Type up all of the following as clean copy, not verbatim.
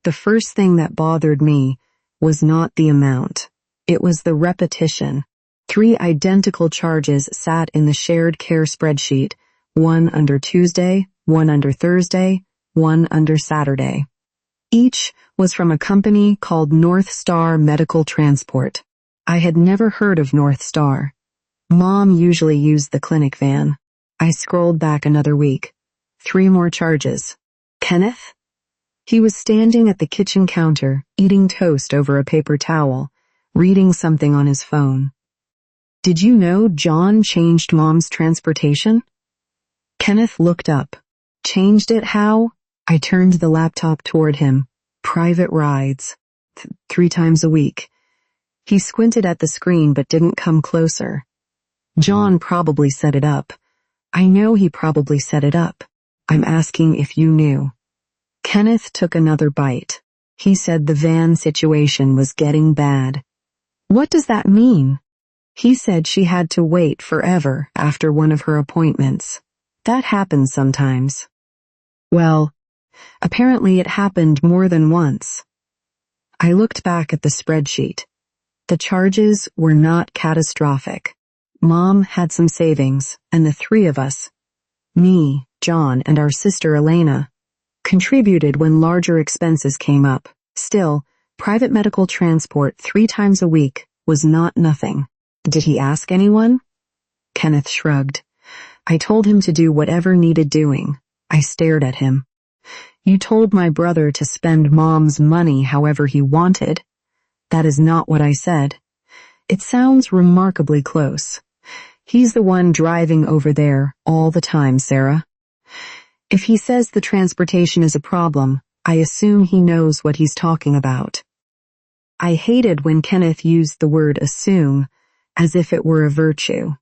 The first thing that bothered me was not the amount. It was the repetition. 3 identical charges sat in the shared care spreadsheet, one under Tuesday, one under Thursday, one under Saturday. Each was from a company called North Star Medical Transport. I had never heard of North Star. Mom usually used the clinic van. I scrolled back another week. 3 more charges. Kenneth? He was standing at the kitchen counter, eating toast over a paper towel, reading something on his phone. Did you know John changed Mom's transportation? Kenneth looked up. Changed it how? I turned the laptop toward him. Private rides. 3 times a week. He squinted at the screen but didn't come closer. John probably set it up. I know he probably set it up. I'm asking if you knew. Kenneth took another bite. He said the van situation was getting bad. What does that mean? He said she had to wait forever after one of her appointments. That happens sometimes. Well, apparently it happened more than once. I looked back at the spreadsheet. The charges were not catastrophic. Mom had some savings, and the 3 of us, me, John, and our sister Elena, contributed when larger expenses came up. Still, private medical transport 3 times a week was not nothing. Did he ask anyone? Kenneth shrugged. I told him to do whatever needed doing. I stared at him. You told my brother to spend Mom's money however he wanted. That is not what I said. It sounds remarkably close. He's the one driving over there all the time, Sarah. If he says the transportation is a problem, I assume he knows what he's talking about. I hated when Kenneth used the word assume, as if it were a virtue.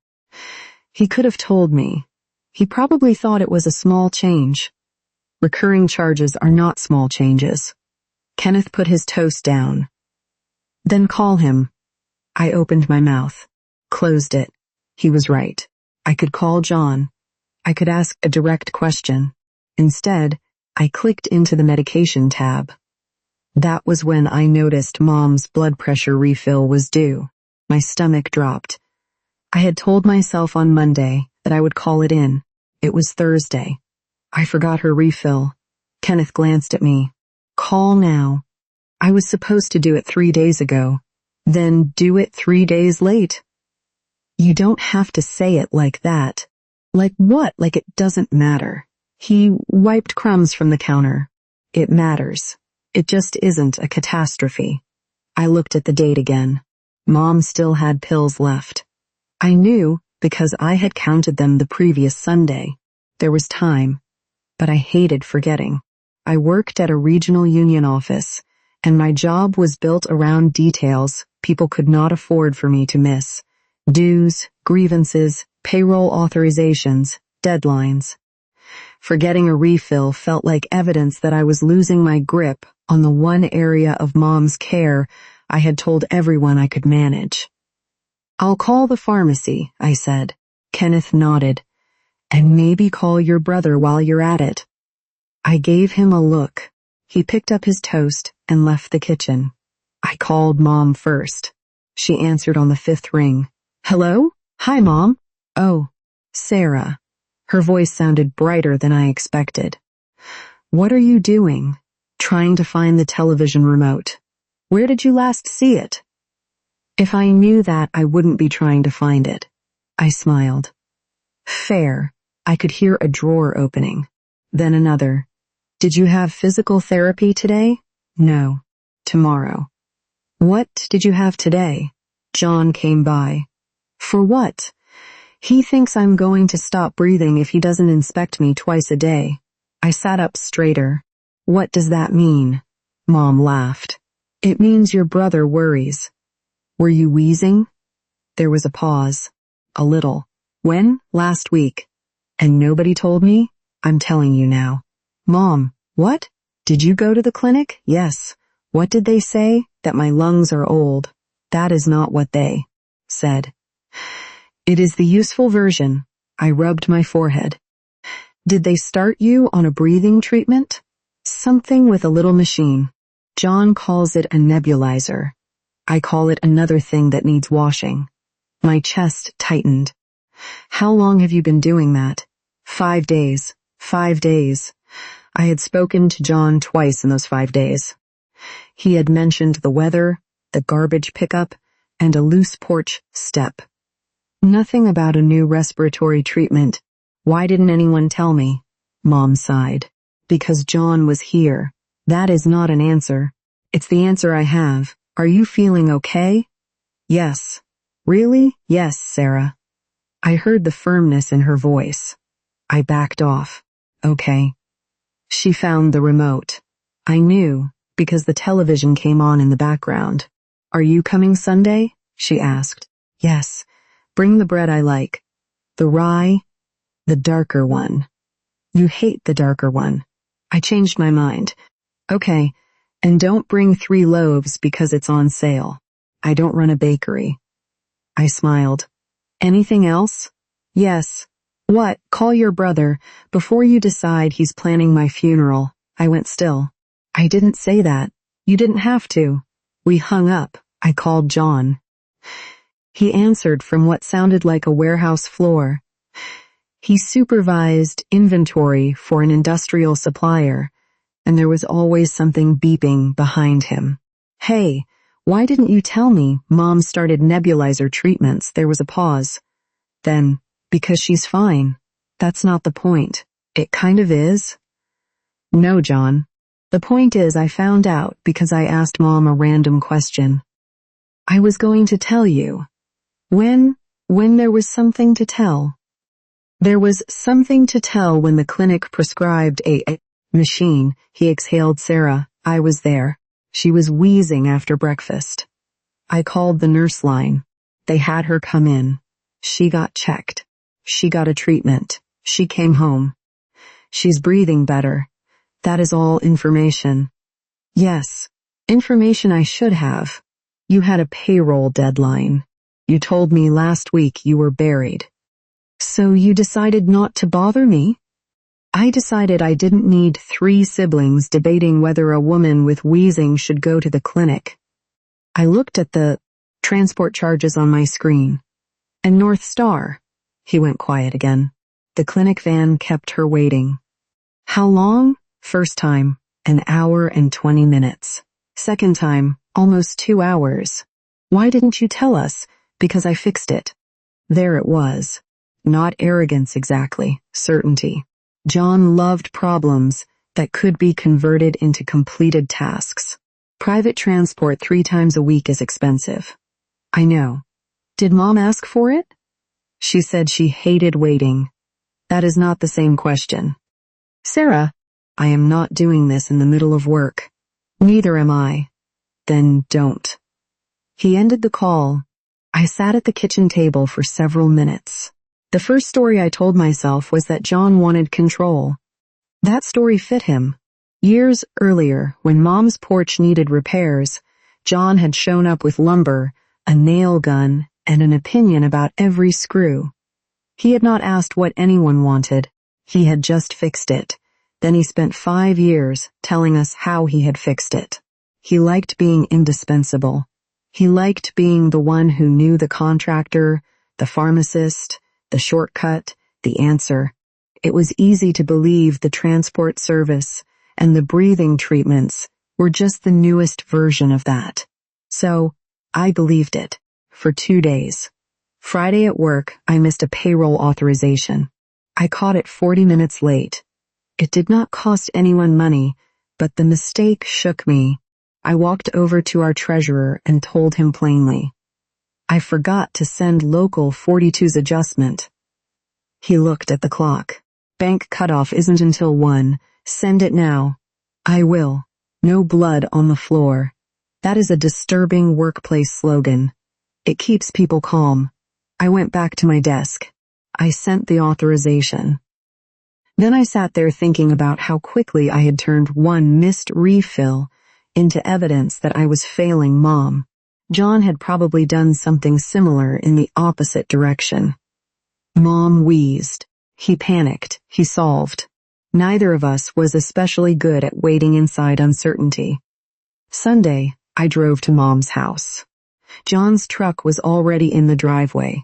He could have told me. He probably thought it was a small change. Recurring charges are not small changes. Kenneth put his toast down. Then call him. I opened my mouth, closed it. He was right. I could call John. I could ask a direct question. Instead, I clicked into the medication tab. That was when I noticed Mom's blood pressure refill was due. My stomach dropped. I had told myself on Monday that I would call it in. It was Thursday. I forgot her refill. Kenneth glanced at me. Call now. I was supposed to do it 3 days ago. Then do it 3 days late. You don't have to say it like that. Like what? Like it doesn't matter. He wiped crumbs from the counter. It matters. It just isn't a catastrophe. I looked at the date again. Mom still had pills left. I knew because I had counted them the previous Sunday. There was time, but I hated forgetting. I worked at a regional union office, and my job was built around details people could not afford for me to miss. Dues, grievances, payroll authorizations, deadlines. Forgetting a refill felt like evidence that I was losing my grip on the one area of Mom's care I had told everyone I could manage. I'll call the pharmacy, I said. Kenneth nodded. And maybe call your brother while you're at it. I gave him a look. He picked up his toast and left the kitchen. I called Mom first. She answered on the 5th ring. Hello? Hi, Mom. Oh, Sarah. Her voice sounded brighter than I expected. What are you doing? Trying to find the television remote. Where did you last see it? If I knew that, I wouldn't be trying to find it. I smiled. Fair. I could hear a drawer opening. Then another. Did you have physical therapy today? No. Tomorrow. What did you have today? John came by. For what? He thinks I'm going to stop breathing if he doesn't inspect me twice a day. I sat up straighter. What does that mean? Mom laughed. It means your brother worries. Were you wheezing? There was a pause. A little. When? Last week. And nobody told me? I'm telling you now. Mom, what? Did you go to the clinic? Yes. What did they say? That my lungs are old. That is not what they said. It is the useful version. I rubbed my forehead. Did they start you on a breathing treatment? Something with a little machine. John calls it a nebulizer. I call it another thing that needs washing. My chest tightened. How long have you been doing that? 5 days. 5 days. I had spoken to John twice in those 5 days. He had mentioned the weather, the garbage pickup, and a loose porch step. Nothing about a new respiratory treatment. Why didn't anyone tell me? Mom sighed. Because John was here. That is not an answer. It's the answer I have. Are you feeling okay? Yes. Really? Yes, Sarah. I heard the firmness in her voice. I backed off. Okay. She found the remote. I knew, because the television came on in the background. Are you coming Sunday? She asked. Yes. Bring the bread I like. The rye, the darker one. You hate the darker one. I changed my mind. Okay. And don't bring 3 loaves because it's on sale. I don't run a bakery. I smiled. Anything else? Yes. What? Call your brother. Before you decide he's planning my funeral. I went still. I didn't say that. You didn't have to. We hung up. I called John. He answered from what sounded like a warehouse floor. He supervised inventory for an industrial supplier, and there was always something beeping behind him. Hey, why didn't you tell me Mom started nebulizer treatments? There was a pause. Then, because she's fine. That's not the point. It kind of is. No, John. The point is I found out because I asked Mom a random question. I was going to tell you. When there was something to tell. There was something to tell when the clinic prescribed a machine. He exhaled. Sarah, I was there. She was wheezing after breakfast. I called the nurse line. They had her come in. She got checked. She got a treatment. She came home. She's breathing better. That is all information. Yes, information I should have. You had a payroll deadline. You told me last week you were buried. So you decided not to bother me? I decided I didn't need 3 siblings debating whether a woman with wheezing should go to the clinic. I looked at the transport charges on my screen. And North Star. He went quiet again. The clinic van kept her waiting. How long? First time, 1 hour and 20 minutes. Second time, almost 2 hours. Why didn't you tell us? Because I fixed it. There it was. Not arrogance exactly, certainty. John loved problems that could be converted into completed tasks. Private transport 3 times a week is expensive. I know. Did Mom ask for it? She said she hated waiting. That is not the same question. Sarah, I am not doing this in the middle of work. Neither am I. Then don't. He ended the call. I sat at the kitchen table for several minutes. The first story I told myself was that John wanted control. That story fit him. Years earlier, when Mom's porch needed repairs, John had shown up with lumber, a nail gun, and an opinion about every screw. He had not asked what anyone wanted. He had just fixed it. Then he spent 5 years telling us how he had fixed it. He liked being indispensable. He liked being the one who knew the contractor, the pharmacist, the shortcut, the answer. It was easy to believe the transport service and the breathing treatments were just the newest version of that. So, I believed it. For 2 days. Friday at work, I missed a payroll authorization. I caught it 40 minutes late. It did not cost anyone money, but the mistake shook me. I walked over to our treasurer and told him plainly. I forgot to send local 42's adjustment. He looked at the clock. Bank cutoff isn't until 1. Send it now. I will. No blood on the floor. That is a disturbing workplace slogan. It keeps people calm. I went back to my desk. I sent the authorization. Then I sat there thinking about how quickly I had turned one missed refill into evidence that I was failing Mom. John had probably done something similar in the opposite direction. Mom wheezed. He panicked. He solved. Neither of us was especially good at waiting inside uncertainty. Sunday, I drove to Mom's house. John's truck was already in the driveway.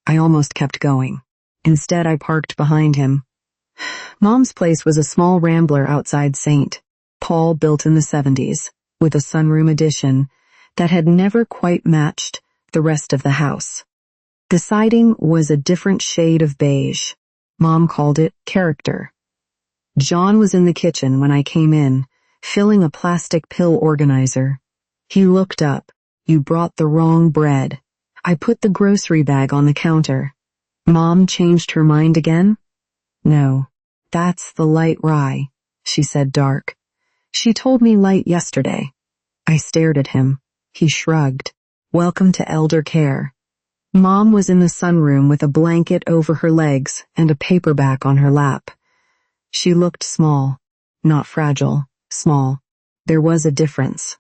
I almost kept going. Instead, I parked behind him. Mom's place was a small rambler outside St. Paul built in the 70s, with a sunroom addition that had never quite matched the rest of the house. The siding was a different shade of beige. Mom called it character. John was in the kitchen when I came in, filling a plastic pill organizer. He looked up. "You brought the wrong bread." I put the grocery bag on the counter. "Mom changed her mind again?" "No, that's the light rye," she said dark. "She told me light yesterday." I stared at him. He shrugged. "Welcome to elder care." Mom was in the sunroom with a blanket over her legs and a paperback on her lap. She looked small, not fragile, small. There was a difference.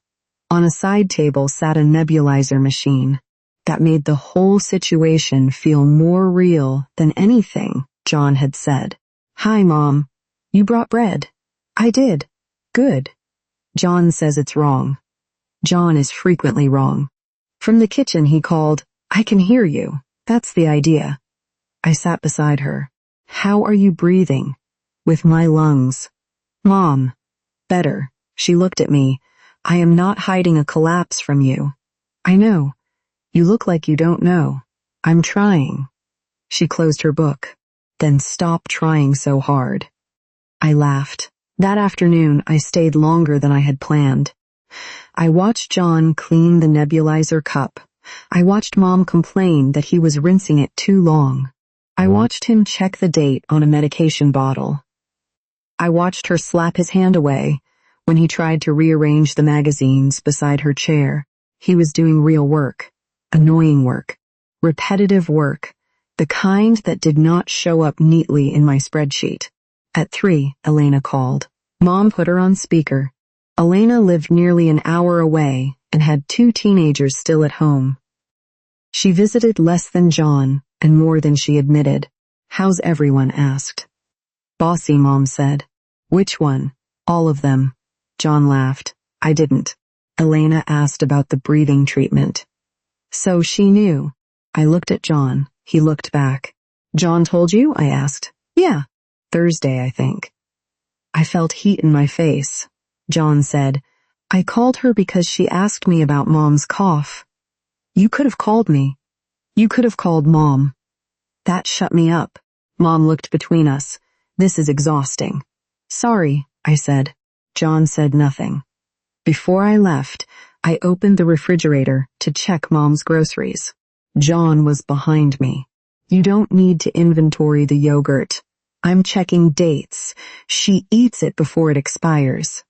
On a side table sat a nebulizer machine that made the whole situation feel more real than anything John had said. "Hi, Mom. You brought bread." "I did." "Good." "John says it's wrong." John is frequently wrong. From the kitchen he called, "I can hear you. That's the idea." I sat beside her. "How are you breathing?" "With my lungs." "Mom." "Better." She looked at me. "I am not hiding a collapse from you." "I know. You look like you don't know." "I'm trying." She closed her book. "Then stop trying so hard." I laughed. That afternoon I stayed longer than I had planned. I watched John clean the nebulizer cup. I watched Mom complain that he was rinsing it too long. I watched him check the date on a medication bottle. I watched her slap his hand away when he tried to rearrange the magazines beside her chair. He was doing real work, annoying work, repetitive work, the kind that did not show up neatly in my spreadsheet. At 3, Elena called. Mom put her on speaker. Elena lived nearly an hour away and had 2 teenagers still at home. She visited less than John and more than she admitted. "How's everyone?" asked. "Bossy," Mom said. "Which one?" "All of them." John laughed. "I didn't." Elena asked about the breathing treatment. "So she knew." I looked at John. He looked back. "John told you?" I asked. "Yeah. Thursday, I think." I felt heat in my face. John said, "I called her because she asked me about Mom's cough." "You could have called me." "You could have called Mom." That shut me up. Mom looked between us. "This is exhausting." "Sorry," I said. John said nothing. Before I left, I opened the refrigerator to check Mom's groceries. John was behind me. "You don't need to inventory the yogurt." "I'm checking dates. She eats it before it expires."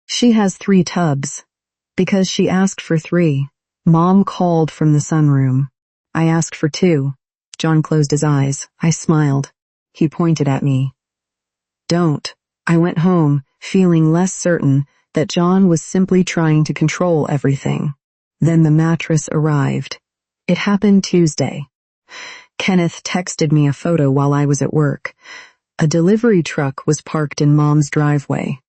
"She has 3 tubs." "Because she asked for 3. Mom called from the sunroom. "I asked for 2. John closed his eyes. I smiled. He pointed at me. "Don't." I went home, feeling less certain that John was simply trying to control everything. Then the mattress arrived. It happened Tuesday. Kenneth texted me a photo while I was at work. A delivery truck was parked in Mom's driveway.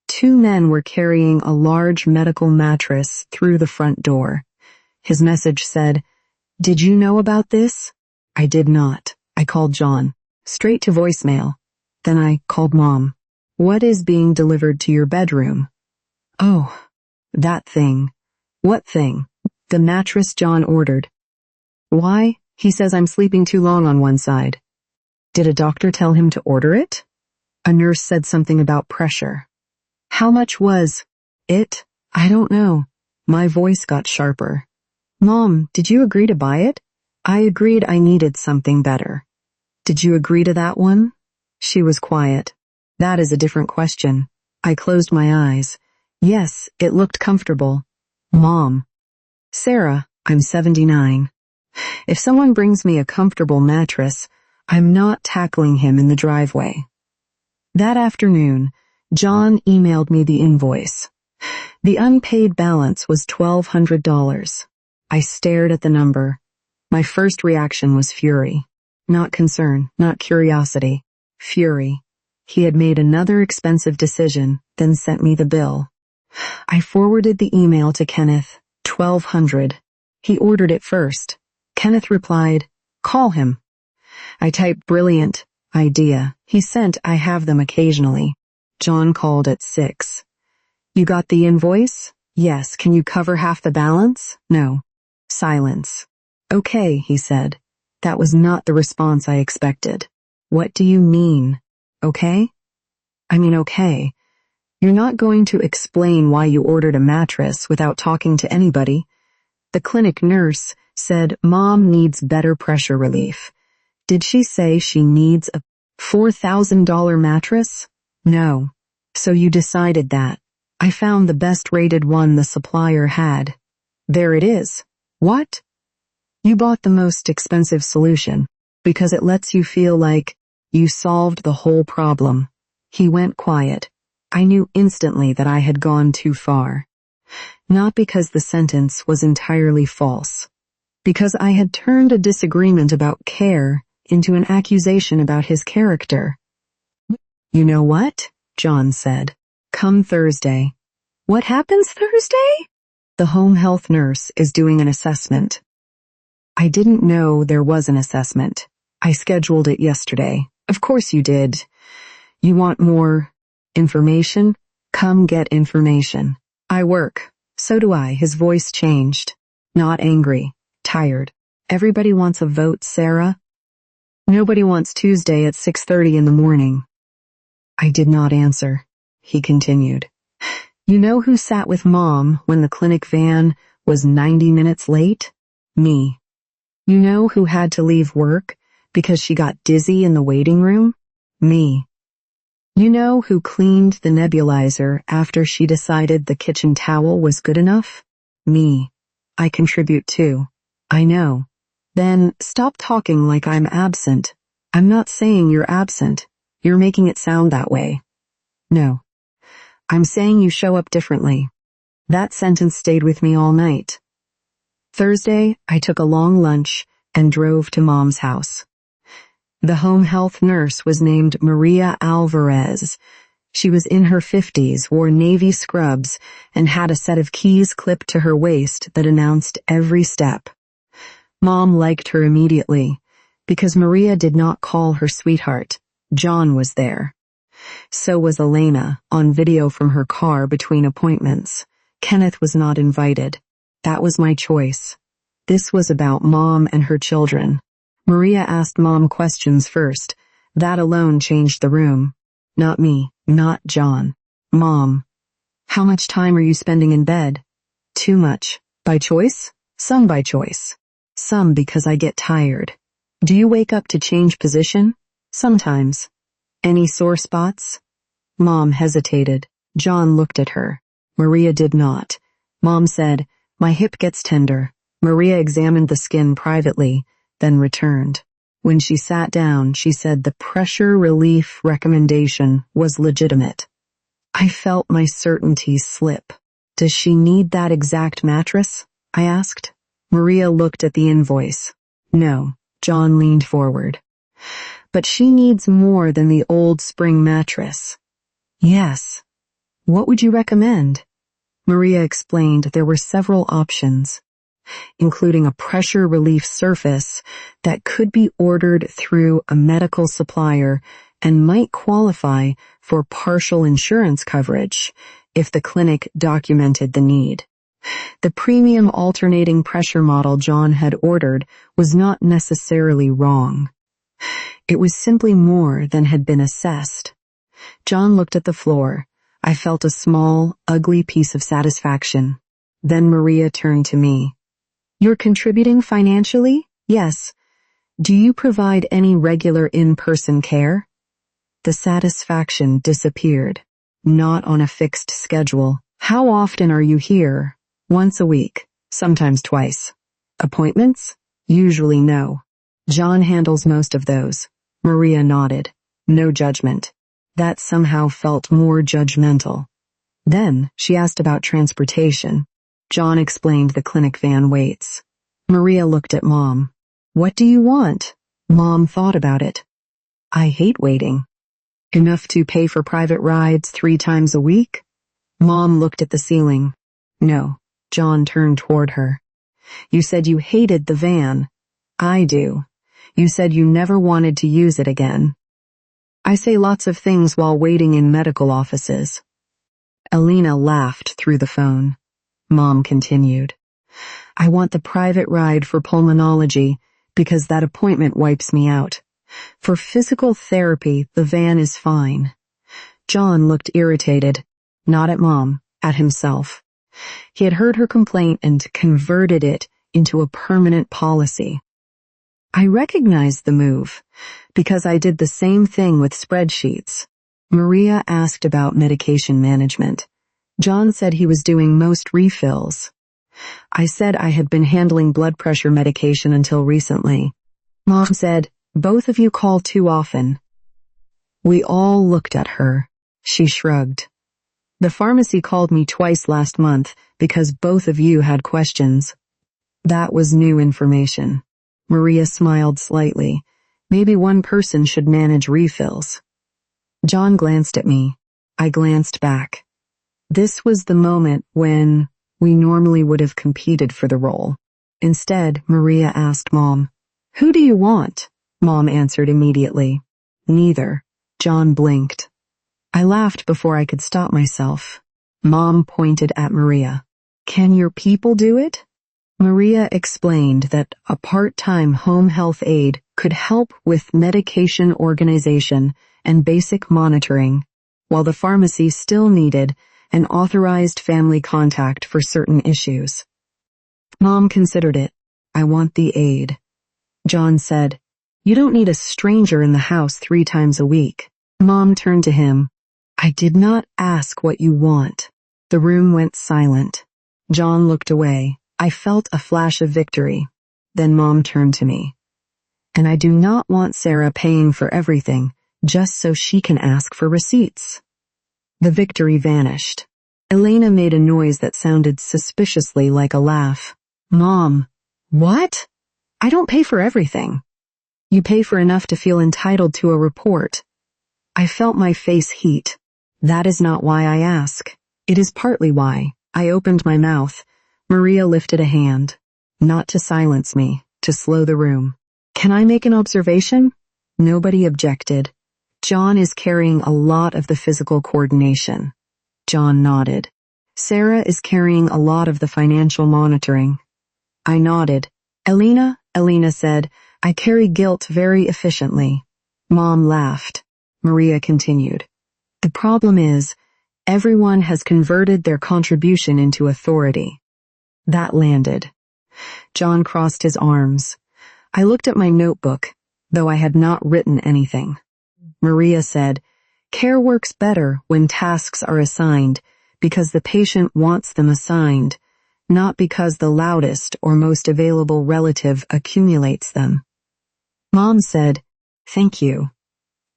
2 men were carrying a large medical mattress through the front door. His message said, "Did you know about this?" I did not. I called John. Straight to voicemail. Then I called Mom. "What is being delivered to your bedroom?" "Oh, that thing." "What thing?" "The mattress John ordered." "Why?" "He says I'm sleeping too long on one side." "Did a doctor tell him to order it?" "A nurse said something about pressure." "How much was it?" "I don't know." My voice got sharper. "Mom, did you agree to buy it?" "I agreed I needed something better." "Did you agree to that one?" She was quiet. "That is a different question." I closed my eyes. Yes, it looked comfortable. "Mom." "Sarah, I'm 79. If someone brings me a comfortable mattress, I'm not tackling him in the driveway." That afternoon, John emailed me the invoice. The unpaid balance was $1,200. I stared at the number. My first reaction was fury. Not concern, not curiosity. Fury. He had made another expensive decision, then sent me the bill. I forwarded the email to Kenneth, 1200. He ordered it first. Kenneth replied, "Call him." I typed, "Brilliant idea." He sent, "I have them occasionally." John called at 6. "You got the invoice?" "Yes." "Can you cover half the balance?" "No." Silence. "Okay," he said. That was not the response I expected. "What do you mean? Okay?" "I mean okay. You're not going to explain why you ordered a mattress without talking to anybody." The clinic nurse said Mom needs better pressure relief. Did she say she needs a $4,000 mattress? No. So you decided that. I found the best rated one the supplier had. There it is. What? You bought the most expensive solution because it lets you feel like you solved the whole problem. He went quiet. I knew instantly that I had gone too far. Not because the sentence was entirely false. Because I had turned a disagreement about care into an accusation about his character. "You know what?" John said. "Come Thursday." "What happens Thursday?" "The home health nurse is doing an assessment." I didn't know there was an assessment. I scheduled it yesterday. "Of course you did. You want more information? Come get information." "I work." "So do I." His voice changed. Not angry. Tired. "Everybody wants a vote, Sarah. Nobody wants Tuesday at 6:30 in the morning." I did not answer. He continued. "You know who sat with Mom when the clinic van was 90 minutes late? Me. You know who had to leave work because she got dizzy in the waiting room? Me. You know who cleaned the nebulizer after she decided the kitchen towel was good enough? Me. I contribute too. I know. Then stop talking like I'm absent. I'm not saying you're absent. You're making it sound that way. No. I'm saying you show up differently." That sentence stayed with me all night. Thursday, I took a long lunch and drove to Mom's house. The home health nurse was named Maria Alvarez. She was in her 50s, wore navy scrubs, and had a set of keys clipped to her waist that announced every step. Mom liked her immediately, because Maria did not call her sweetheart. John was there. So was Elena, on video from her car between appointments. Kenneth was not invited. That was my choice. This was about Mom and her children. Maria asked Mom questions first. That alone changed the room. Not me, not John. "Mom, how much time are you spending in bed?" "Too much." "By choice?" "Some by choice. Some because I get tired." "Do you wake up to change position?" "Sometimes." "Any sore spots?" Mom hesitated. John looked at her. Maria did not. Mom said, "My hip gets tender." Maria examined the skin privately, then returned. When she sat down, she said the pressure relief recommendation was legitimate. I felt my certainty slip. "Does she need that exact mattress?" I asked. Maria looked at the invoice. "No." John leaned forward. "But she needs more than the old spring mattress." "Yes." "What would you recommend?" Maria explained there were several options, including a pressure relief surface that could be ordered through a medical supplier and might qualify for partial insurance coverage if the clinic documented the need. The premium alternating pressure model John had ordered was not necessarily wrong. It was simply more than had been assessed. John looked at the floor. I felt a small, ugly piece of satisfaction. Then Maria turned to me. "You're contributing financially?" "Yes." "Do you provide any regular in-person care?" The satisfaction disappeared. "Not on a fixed schedule." "How often are you here?" "Once a week, sometimes twice." "Appointments?" "Usually no." "John handles most of those." Maria nodded. No judgment. That somehow felt more judgmental. Then she asked about transportation. John explained the clinic van waits. Maria looked at Mom. "What do you want?" Mom thought about it. "I hate waiting." "Enough to pay for private rides 3 times a week?" Mom looked at the ceiling. No. John turned toward her. You said you hated the van. I do. You said you never wanted to use it again. I say lots of things while waiting in medical offices. Elena laughed through the phone. Mom continued. I want the private ride for pulmonology because that appointment wipes me out. For physical therapy, the van is fine. John looked irritated, not at Mom, at himself. He had heard her complaint and converted it into a permanent policy. I recognized the move because I did the same thing with spreadsheets. Maria asked about medication management. John said he was doing most refills. I said I had been handling blood pressure medication until recently. Mom said, both of you call too often. We all looked at her. She shrugged. The pharmacy called me twice last month because both of you had questions. That was new information. Maria smiled slightly. Maybe one person should manage refills. John glanced at me. I glanced back. This was the moment when we normally would have competed for the role. Instead, Maria asked Mom, Who do you want? Mom answered immediately. Neither. John blinked. I laughed before I could stop myself. Mom pointed at Maria. Can your people do it? Maria explained that a part-time home health aide could help with medication organization and basic monitoring, while the pharmacy still needed an authorized family contact for certain issues. Mom considered it. I want the aide. John said, You don't need a stranger in the house 3 times a week. Mom turned to him. I did not ask what you want. The room went silent. John looked away. I felt a flash of victory. Then Mom turned to me. And I do not want Sarah paying for everything just so she can ask for receipts. The victory vanished. Elena made a noise that sounded suspiciously like a laugh. Mom, what? I don't pay for everything. You pay for enough to feel entitled to a report. I felt my face heat. That is not why I ask. It is partly why. I opened my mouth. Maria lifted a hand. Not to silence me, to slow the room. Can I make an observation? Nobody objected. John is carrying a lot of the physical coordination. John nodded. Sarah is carrying a lot of the financial monitoring. I nodded. Elena said, I carry guilt very efficiently. Mom laughed. Maria continued. The problem is, everyone has converted their contribution into authority. That landed. John crossed his arms. I looked at my notebook, though I had not written anything. Maria said, Care works better when tasks are assigned because the patient wants them assigned, not because the loudest or most available relative accumulates them. Mom said, Thank you.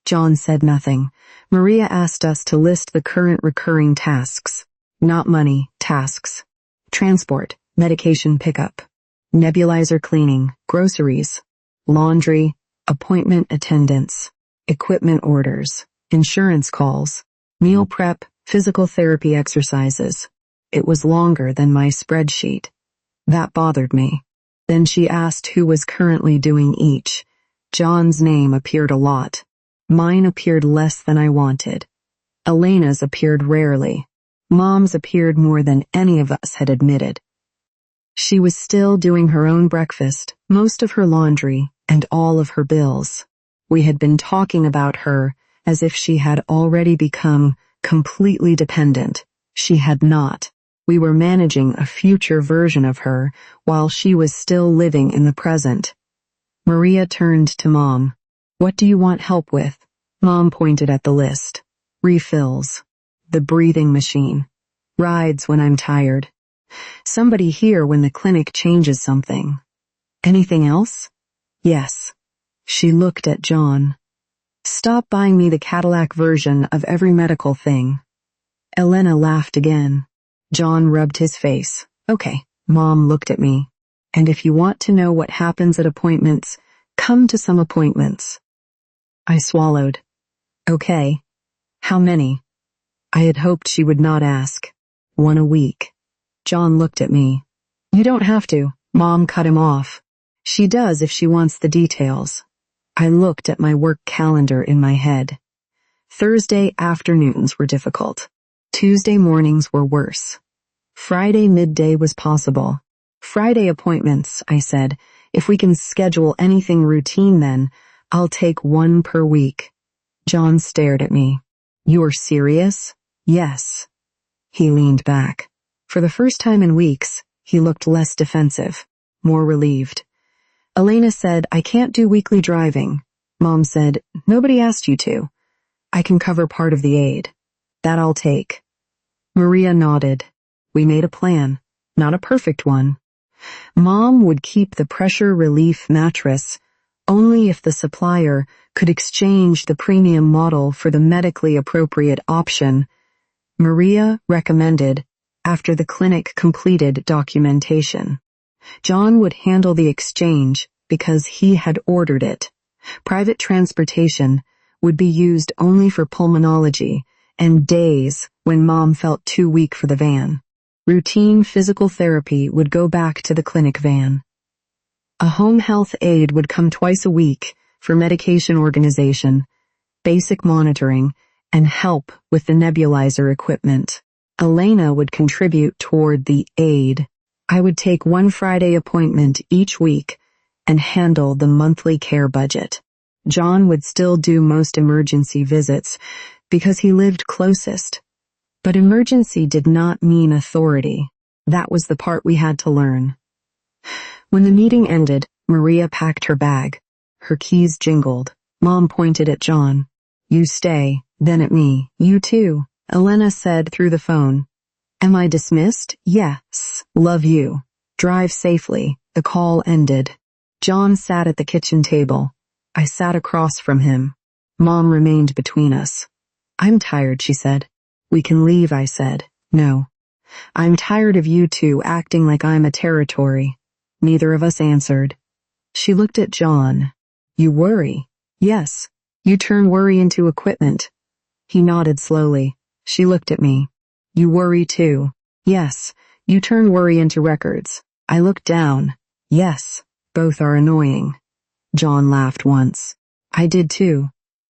John said nothing. Maria asked us to list the current recurring tasks. Not money, tasks. Transport, medication pickup, nebulizer cleaning, groceries, laundry, appointment attendance, equipment orders, insurance calls, meal prep, physical therapy exercises. It was longer than my spreadsheet. That bothered me. Then she asked who was currently doing each. John's name appeared a lot. Mine appeared less than I wanted. Elena's appeared rarely. Mom's appeared more than any of us had admitted. She was still doing her own breakfast, most of her laundry, and all of her bills. We had been talking about her as if she had already become completely dependent. She had not. We were managing a future version of her while she was still living in the present. Maria turned to Mom. What do you want help with? Mom pointed at the list. Refills. The breathing machine. Rides when I'm tired. Somebody here when the clinic changes something. Anything else? Yes. She looked at John. Stop buying me the Cadillac version of every medical thing. Elena laughed again. John rubbed his face. Okay. Mom looked at me. And if you want to know what happens at appointments, come to some appointments. I swallowed. Okay. How many? I had hoped she would not ask. 1 a week. John looked at me. You don't have to. Mom cut him off. She does if she wants the details. I looked at my work calendar in my head. Thursday afternoons were difficult. Tuesday mornings were worse. Friday midday was possible. Friday appointments, I said. If we can schedule anything routine then, I'll take 1 per week. John stared at me. You're serious? Yes. He leaned back. For the first time in weeks, he looked less defensive, more relieved. Elena said, I can't do weekly driving. Mom said, nobody asked you to. I can cover part of the aid. That I'll take. Maria nodded. We made a plan, not a perfect one. Mom would keep the pressure relief mattress only if the supplier could exchange the premium model for the medically appropriate option. Maria recommended after the clinic completed documentation. John would handle the exchange because he had ordered it. Private transportation would be used only for pulmonology and days when Mom felt too weak for the van. Routine physical therapy would go back to the clinic van. A home health aide would come twice a week for medication organization, basic monitoring, and help with the nebulizer equipment. Elena would contribute toward the aid. I would take 1 Friday appointment each week and handle the monthly care budget. John would still do most emergency visits because he lived closest. But emergency did not mean authority. That was the part we had to learn. When the meeting ended, Maria packed her bag. Her keys jingled. Mom pointed at John. You stay, then at me. You too, Elena said through the phone. Am I dismissed? Yes. Love you. Drive safely. The call ended. John sat at the kitchen table. I sat across from him. Mom remained between us. I'm tired, she said. We can leave, I said. No. I'm tired of you two acting like I'm a territory. Neither of us answered. She looked at John. You worry? Yes. You turn worry into equipment. He nodded slowly. She looked at me. You worry too. Yes. You turn worry into records. I looked down. Yes. Both are annoying. John laughed once. I did too.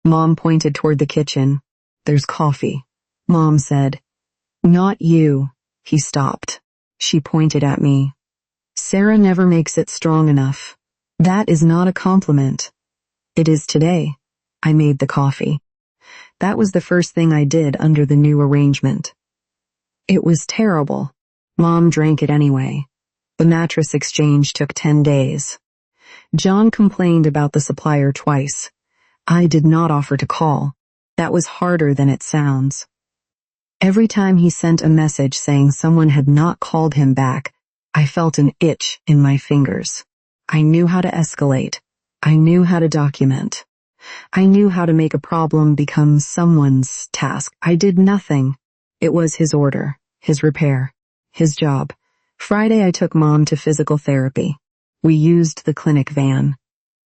Mom pointed toward the kitchen. There's coffee. Mom said. Not you. He stopped. She pointed at me. Sarah never makes it strong enough. That is not a compliment. It is today. I made the coffee. That was the first thing I did under the new arrangement. It was terrible. Mom drank it anyway. The mattress exchange took 10 days. John complained about the supplier twice. I did not offer to call. That was harder than it sounds. Every time he sent a message saying someone had not called him back, I felt an itch in my fingers. I knew how to escalate. I knew how to document. I knew how to make a problem become someone's task. I did nothing. It was his order, his repair, his job. Friday I took Mom to physical therapy. We used the clinic van.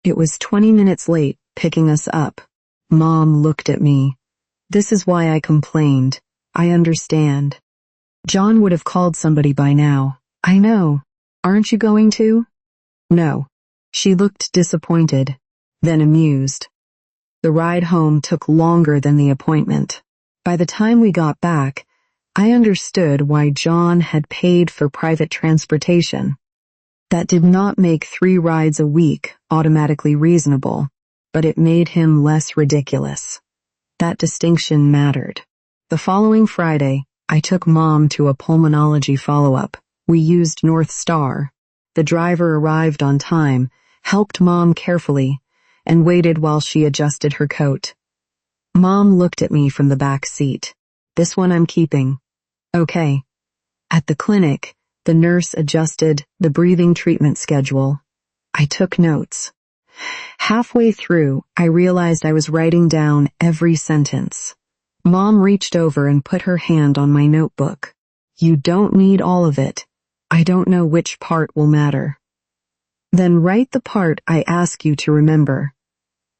It was 20 minutes late picking us up. Mom looked at me. This is why I complained. I understand. John would have called somebody by now. I know. Aren't you going to? No. She looked disappointed, then amused. The ride home took longer than the appointment. By the time we got back, I understood why John had paid for private transportation. That did not make 3 rides a week automatically reasonable, but it made him less ridiculous. That distinction mattered. The following Friday, I took Mom to a pulmonology follow-up. We used North Star. The driver arrived on time, helped Mom carefully, and waited while she adjusted her coat. Mom looked at me from the back seat. This one I'm keeping. Okay. At the clinic, the nurse adjusted the breathing treatment schedule. I took notes. Halfway through, I realized I was writing down every sentence. Mom reached over and put her hand on my notebook. You don't need all of it. I don't know which part will matter. Then write the part I ask you to remember.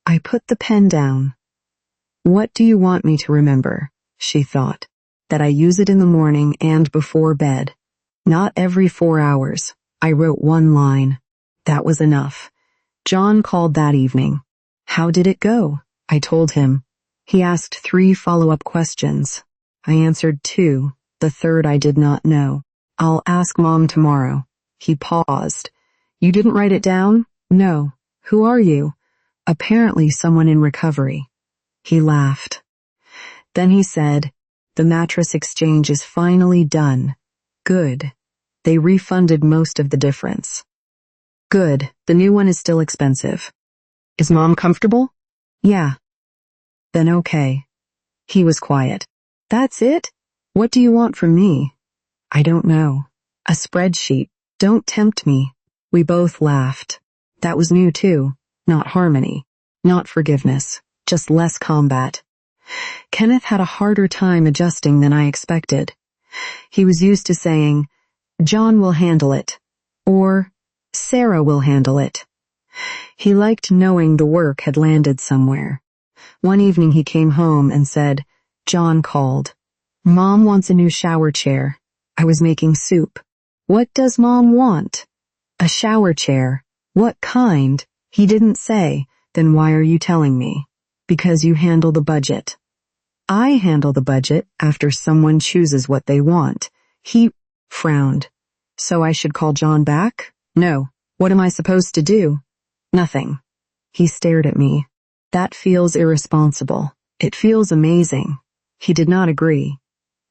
I put the pen down. What do you want me to remember? She thought. that I use it in the morning and before bed. Not every 4 hours. I wrote one line. That was enough. John called that evening. How did it go? I told him. He asked 3 follow-up questions. I answered 2. The third I did not know. I'll ask Mom tomorrow. He paused. You didn't write it down? No. Who are you? Apparently someone in recovery. He laughed. Then he said, the mattress exchange is finally done. Good. They refunded most of the difference. Good. The new one is still expensive. Is Mom comfortable? Yeah. Then okay. He was quiet. That's it? What do you want from me? I don't know. A spreadsheet. Don't tempt me. We both laughed. That was new too. Not harmony. Not forgiveness. Just less combat. Kenneth had a harder time adjusting than I expected. He was used to saying, John will handle it. Or, Sarah will handle it. He liked knowing the work had landed somewhere. One evening he came home and said, John called. Mom wants a new shower chair. I was making soup. What does Mom want? A shower chair. What kind? He didn't say. Then why are you telling me? Because you handle the budget. I handle the budget after someone chooses what they want. He frowned. So I should call John back? No. What am I supposed to do? Nothing. He stared at me. That feels irresponsible. It feels amazing. He did not agree,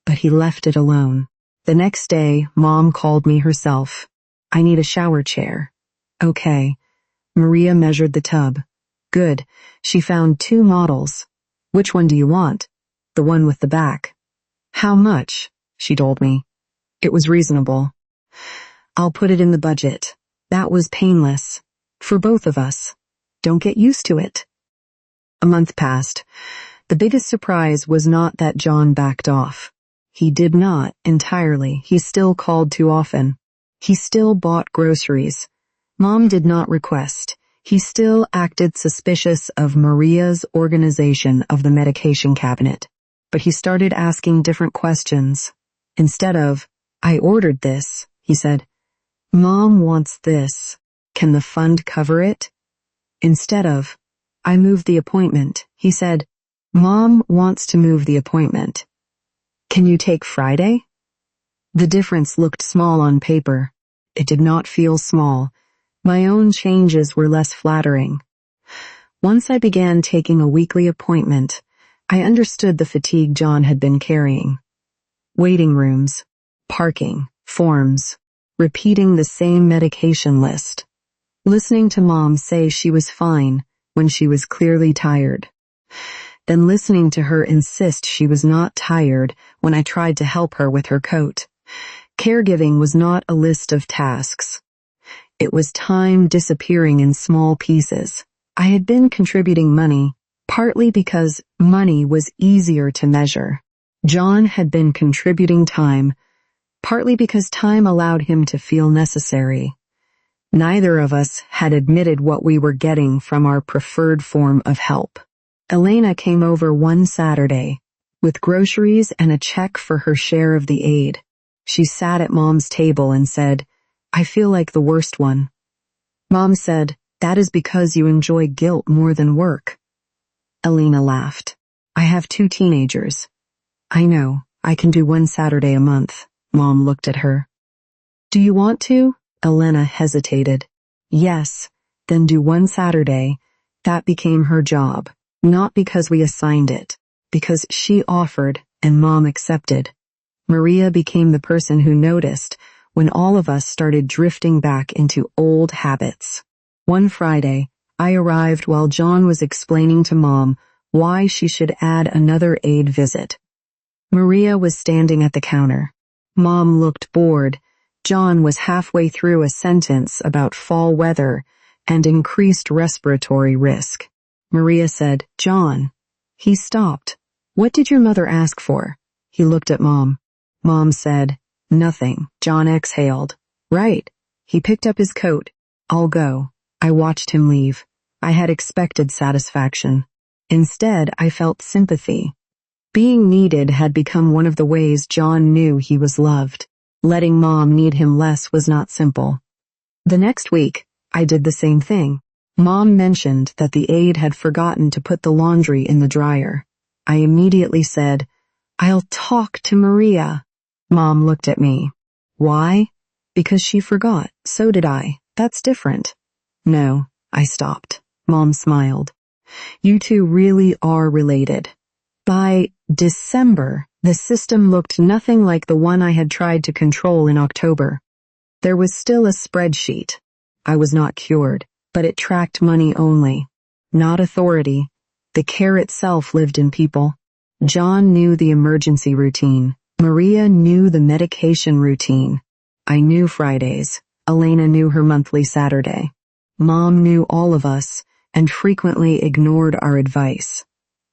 but he left it alone. The next day, Mom called me herself. I need a shower chair. Okay. Maria measured the tub. Good. She found 2 models. Which one do you want? The one with the back. How much? She told me. It was reasonable. I'll put it in the budget. That was painless. For both of us. Don't get used to it. A month passed. The biggest surprise was not that John backed off. He did not, entirely. He still called too often. He still bought groceries. Mom did not request. He still acted suspicious of Maria's organization of the medication cabinet. But he started asking different questions. Instead of, I ordered this, he said, Mom wants this. Can the fund cover it? Instead of, I moved the appointment, he said, Mom wants to move the appointment. Can you take Friday? The difference looked small on paper. It did not feel small. My own changes were less flattering. Once I began taking a weekly appointment, I understood the fatigue John had been carrying. Waiting rooms, parking, forms, repeating the same medication list. Listening to Mom say she was fine when she was clearly tired. Then listening to her insist she was not tired when I tried to help her with her coat. Caregiving was not a list of tasks. It was time disappearing in small pieces. I had been contributing money, partly because money was easier to measure. John had been contributing time, partly because time allowed him to feel necessary. Neither of us had admitted what we were getting from our preferred form of help. Elena came over one Saturday, with groceries and a check for her share of the aid. She sat at Mom's table and said, I feel like the worst one. Mom said, that is because you enjoy guilt more than work. Elena laughed. I have 2 teenagers. I know, I can do 1 Saturday a month. Mom looked at her. Do you want to? Elena hesitated. Yes, then do 1 Saturday. That became her job, not because we assigned it, because she offered and Mom accepted. Maria became the person who noticed when all of us started drifting back into old habits. One Friday, I arrived while John was explaining to Mom why she should add another aid visit. Maria was standing at the counter. Mom looked bored. John was halfway through a sentence about fall weather and increased respiratory risk. Maria said, John. He stopped. What did your mother ask for? He looked at Mom. Mom said, nothing. John exhaled. Right. He picked up his coat. I'll go. I watched him leave. I had expected satisfaction. Instead, I felt sympathy. Being needed had become one of the ways John knew he was loved. Letting Mom need him less was not simple. The next week, I did the same thing. Mom mentioned that the aide had forgotten to put the laundry in the dryer. I immediately said, "I'll talk to Maria." Mom looked at me. "Why?" "Because she forgot. So did I. That's different." "No," I stopped. Mom smiled. "You two really are related." By December, the system looked nothing like the one I had tried to control in October. There was still a spreadsheet. I was not cured, but it tracked money only, not authority. The care itself lived in people. John knew the emergency routine. Maria knew the medication routine. I knew Fridays. Elena knew her monthly Saturday. Mom knew all of us and frequently ignored our advice.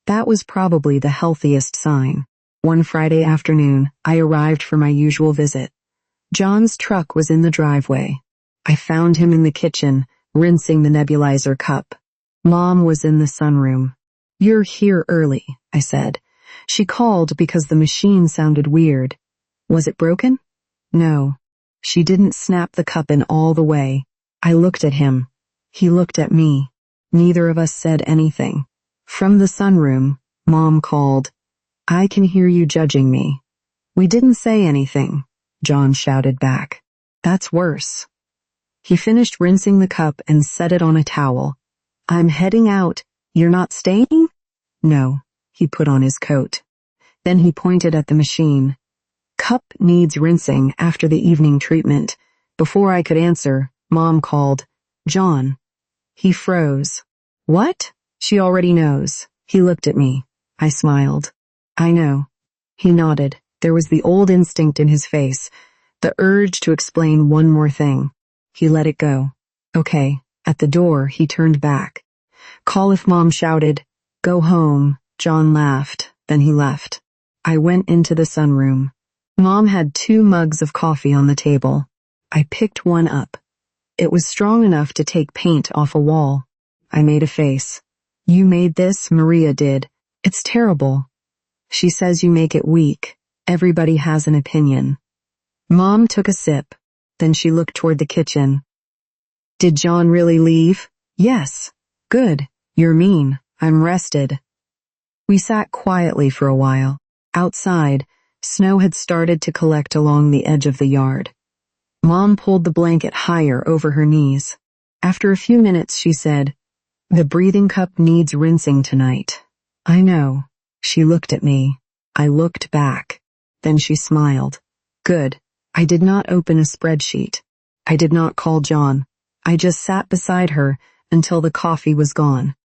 That was probably the healthiest sign. One Friday afternoon, I arrived for my usual visit. John's truck was in the driveway. I found him in the kitchen, rinsing the nebulizer cup. Mom was in the sunroom. "You're here early," I said. She called because the machine sounded weird. Was it broken? No. She didn't snap the cup in all the way. I looked at him. He looked at me. Neither of us said anything. From the sunroom, Mom called, "I can hear you judging me." "We didn't say anything," John shouted back. "That's worse." He finished rinsing the cup and set it on a towel. "I'm heading out. You're not staying?" "No." He put on his coat. Then he pointed at the machine. "Cup needs rinsing after the evening treatment." Before I could answer, Mom called, "John." He froze. "What?" "She already knows." He looked at me. I smiled. "I know." He nodded. There was the old instinct in his face, the urge to explain one more thing. He let it go. "Okay." At the door, he turned back. "Call if Mom shouted, 'Go home.'" John laughed. Then he left. I went into the sunroom. Mom had 2 mugs of coffee on the table. I picked one up. It was strong enough to take paint off a wall. I made a face. "You made this?" Maria did. "It's terrible." "She says you make it weak. Everybody has an opinion." Mom took a sip. Then she looked toward the kitchen. "Did John really leave?" "Yes." "Good. You're mean. I'm rested." We sat quietly for a while. Outside, snow had started to collect along the edge of the yard. Mom pulled the blanket higher over her knees. After a few minutes, she said, "The breathing cup needs rinsing tonight." "I know." She looked at me. I looked back. Then she smiled. "Good." I did not open a spreadsheet. I did not call John. I just sat beside her until the coffee was gone.